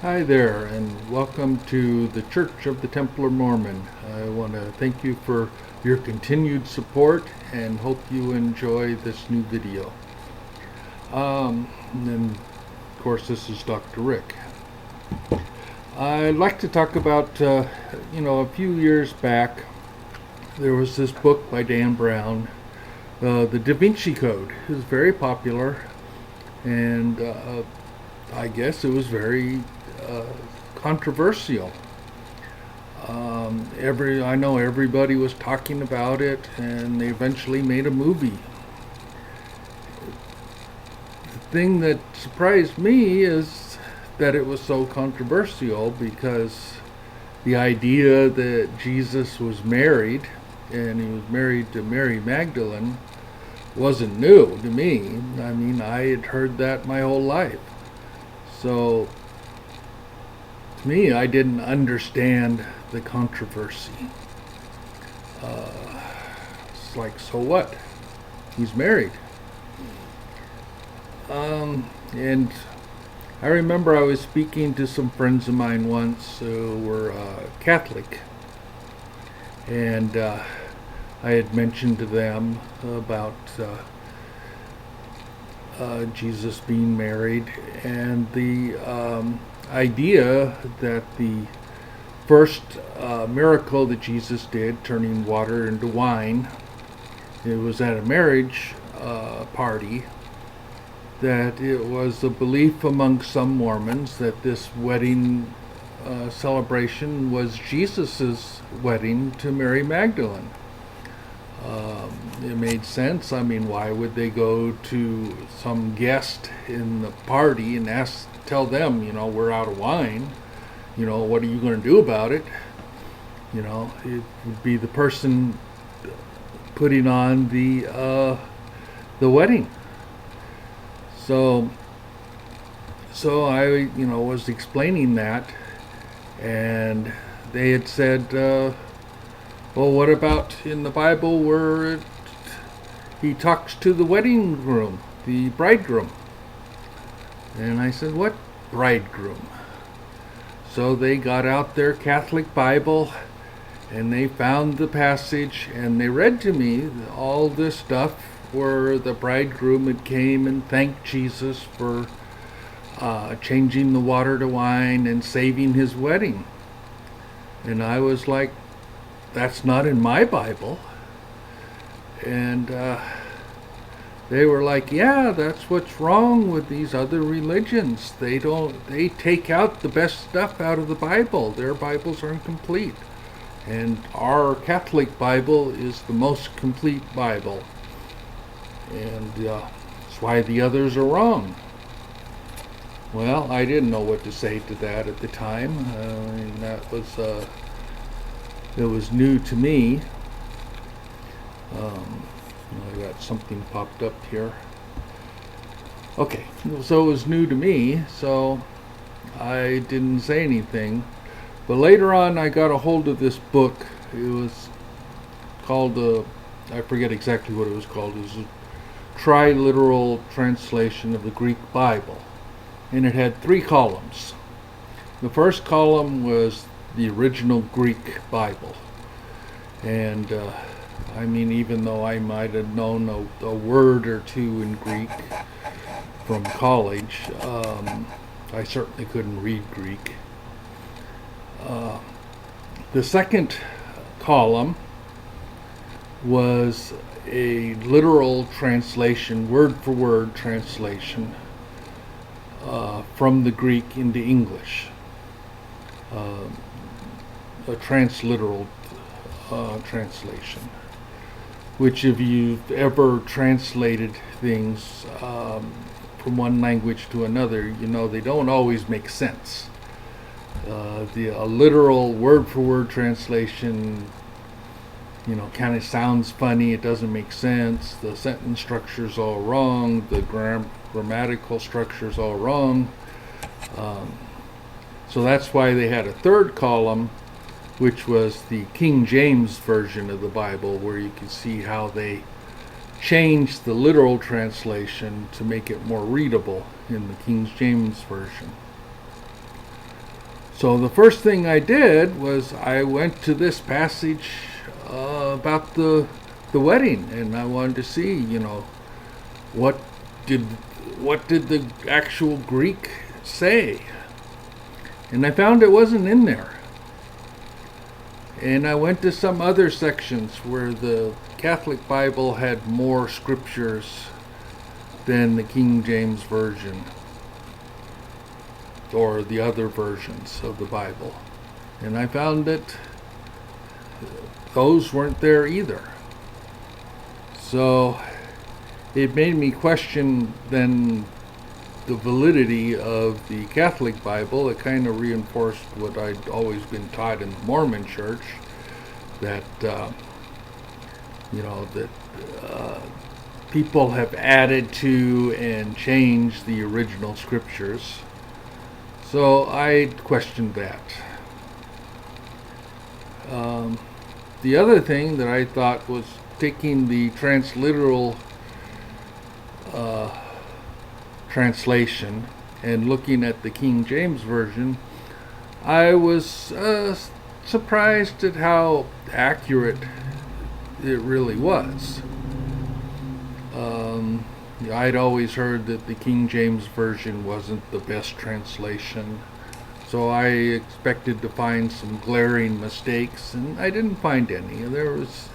Hi there, and welcome to the Church of the Templar Mormon. I want to thank you for your continued support and hope you enjoy this new video. And of course, this is Dr. Rick. I'd like to talk about, a few years back, there was this book by Dan Brown, the deVici Code. It was very popular, and I guess it was very controversial. I know everybody was talking about it, and they eventually made a movie. The thing that surprised me is that it was so controversial, because the idea that Jesus was married, and he was married to Mary Magdalene, wasn't new to me. I mean, I had heard that my whole life. So, to me, I didn't understand the controversy. It's like, so what? He's married. And I remember I was speaking to some friends of mine once who were Catholic. And I had mentioned to them about Jesus being married, and the idea that the first miracle that Jesus did, turning water into wine, it was at a marriage party, that it was a belief among some Mormons that this wedding celebration was Jesus's wedding to Mary Magdalene. It made sense. I mean, why would they go to some guest in the party and tell them, we're out of wine, what are you going to do about it? It would be the person putting on the wedding. So I, was explaining that, and they had said, well, what about in the Bible where he talks to the wedding groom, the bridegroom? And I said, what bridegroom? So they got out their Catholic Bible, and they found the passage, and they read to me all this stuff where the bridegroom had came and thanked Jesus for changing the water to wine and saving his wedding. And I was like, that's not in my Bible. And they were like, yeah, that's what's wrong with these other religions. They take out the best stuff out of the Bible. Their Bibles are incomplete. And our Catholic Bible is the most complete Bible. And that's why the others are wrong. Well, I didn't know what to say to that at the time. That was it was new to me. I got something popped up here. Okay, so it was new to me, so I didn't say anything. But later on, I got a hold of this book. It was called, I forget exactly what it was called. It was a triliteral translation of the Greek Bible. And it had 3 columns. The first column was the original Greek Bible. And even though I might have known a word or two in Greek from college, I certainly couldn't read Greek. The second column was a literal translation, word for word translation from the Greek into English. A transliteral translation, which if you've ever translated things from one language to another, they don't always make sense. A literal word-for-word translation, kind of sounds funny. It doesn't make sense. The sentence structure's all wrong. The grammatical structure's all wrong. So that's why they had a third column, which was the King James version of the Bible, where you can see how they changed the literal translation to make it more readable in the King James version. So the first thing I did was I went to this passage about the wedding, and I wanted to see, what did what did the actual Greek say, and I found it wasn't in there. And I went to some other sections where the Catholic Bible had more scriptures than the King James Version or the other versions of the Bible. And I found that those weren't there either. So it made me question then the validity of the Catholic Bible. It kind of reinforced what I'd always been taught in the Mormon Church, that that people have added to and changed the original scriptures. So I questioned that. The other thing that I thought was taking the transliteral translation and looking at the King James Version, I was surprised at how accurate it really was. I'd always heard that the King James Version wasn't the best translation, so I expected to find some glaring mistakes, and I didn't find any. There was,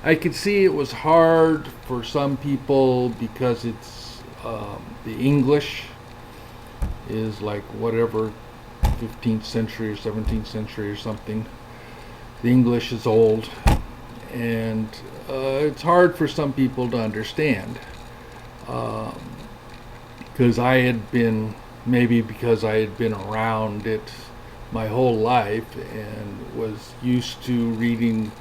I could see it was hard for some people because it's the English is like whatever 15th century or 17th century or something. The English is old, and it's hard for some people to understand, because I had been around it my whole life and was used to reading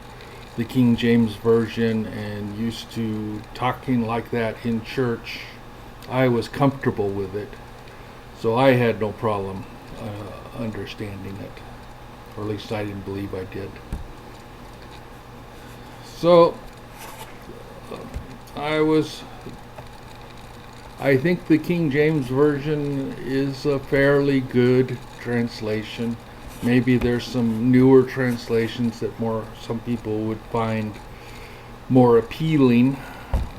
the King James Version and used to talking like that in church. I was comfortable with it, so I had no problem understanding it, or at least I didn't believe I did. So I think the King James Version is a fairly good translation. Maybe there's some newer translations that some people would find more appealing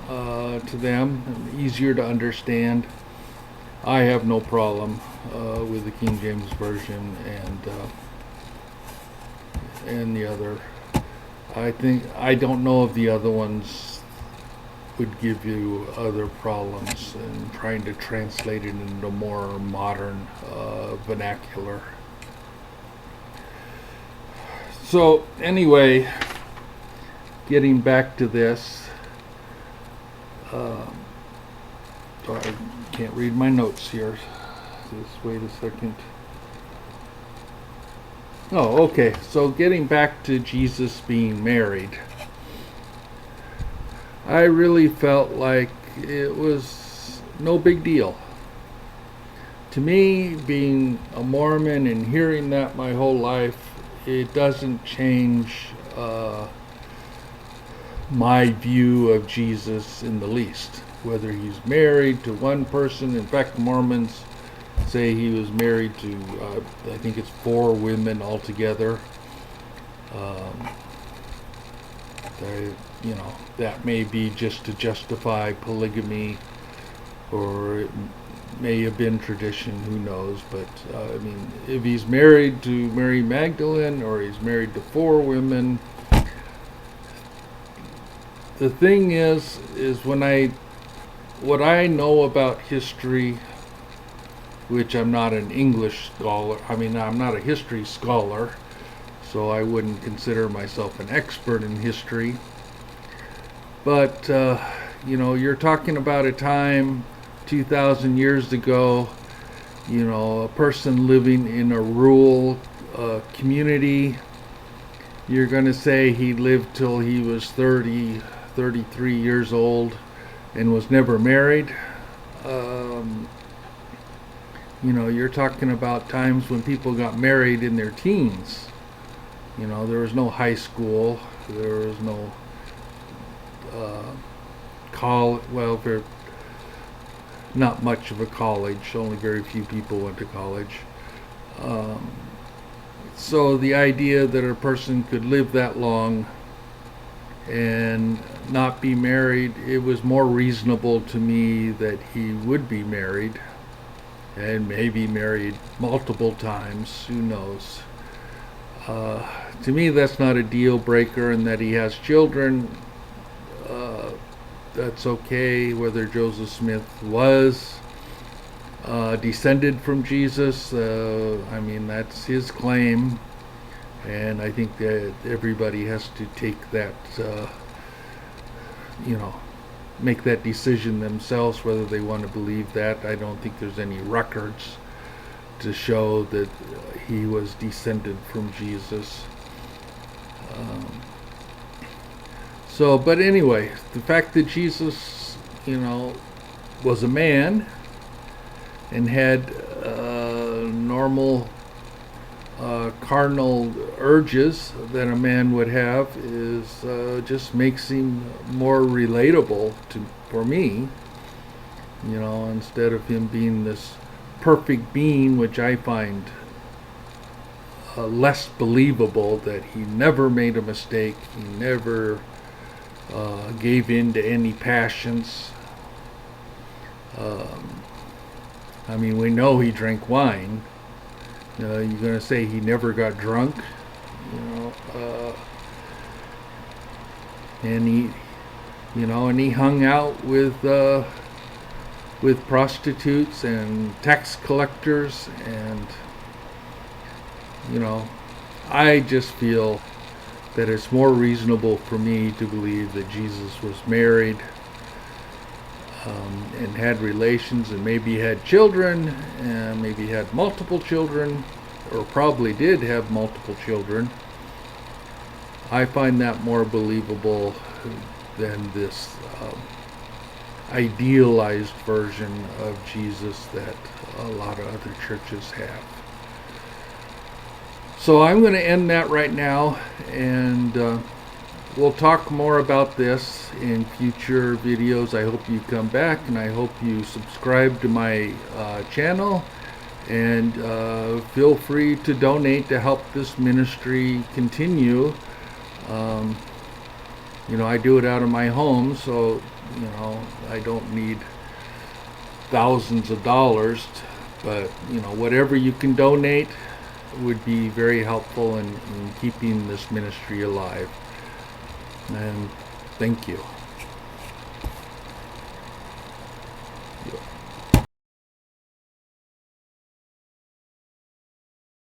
to them, and easier to understand. I have no problem with the King James Version and the other. I don't know if the other ones would give you other problems in trying to translate it into more modern vernacular. So anyway, getting back to this, I can't read my notes here. Just wait a second. Oh, okay. So getting back to Jesus being married, I really felt like it was no big deal. To me, being a Mormon and hearing that my whole life, it doesn't change my view of Jesus in the least. Whether he's married to one person. In fact, Mormons say he was married to, I think it's 4 women altogether. That may be just to justify polygamy, or it may have been tradition, who knows. But if he's married to Mary Magdalene or he's married to 4 women, the thing is what I know about history, which I'm not an English scholar, I'm not a history scholar, so I wouldn't consider myself an expert in history. But, you're talking about a time 2,000 years ago, a person living in a rural community. You're going to say he lived till he was 30, 33 years old and was never married. You're talking about times when people got married in their teens. There was no high school, there was no college. Well, not much of a college. Only very few people went to college. So the idea that a person could live that long and not be married, it was more reasonable to me that he would be married, and maybe married multiple times, who knows. To me, that's not a deal breaker, and that he has children, that's okay. Whether Joseph Smith was descended from Jesus, I mean, that's his claim, and I think that everybody has to take that, make that decision themselves whether they want to believe that. I don't think there's any records to show that he was descended from Jesus. But anyway, the fact that Jesus, was a man and had normal carnal urges that a man would have is just makes him more relatable for me. Instead of him being this perfect being, which I find less believable, that he never made a mistake, he never gave in to any passions. I mean, we know he drank wine. You're going to say he never got drunk, and he hung out with prostitutes and tax collectors, and I just feel that it's more reasonable for me to believe that Jesus was married, and had relations, and maybe had children, and maybe had multiple children, or probably did have multiple children. I find that more believable than this idealized version of Jesus that a lot of other churches have. So I'm going to end that right now, and we'll talk more about this in future videos. I hope you come back, and I hope you subscribe to my channel, and feel free to donate to help this ministry continue. I do it out of my home, so I don't need thousands of dollars, but whatever you can donate would be very helpful in keeping this ministry alive. And thank you.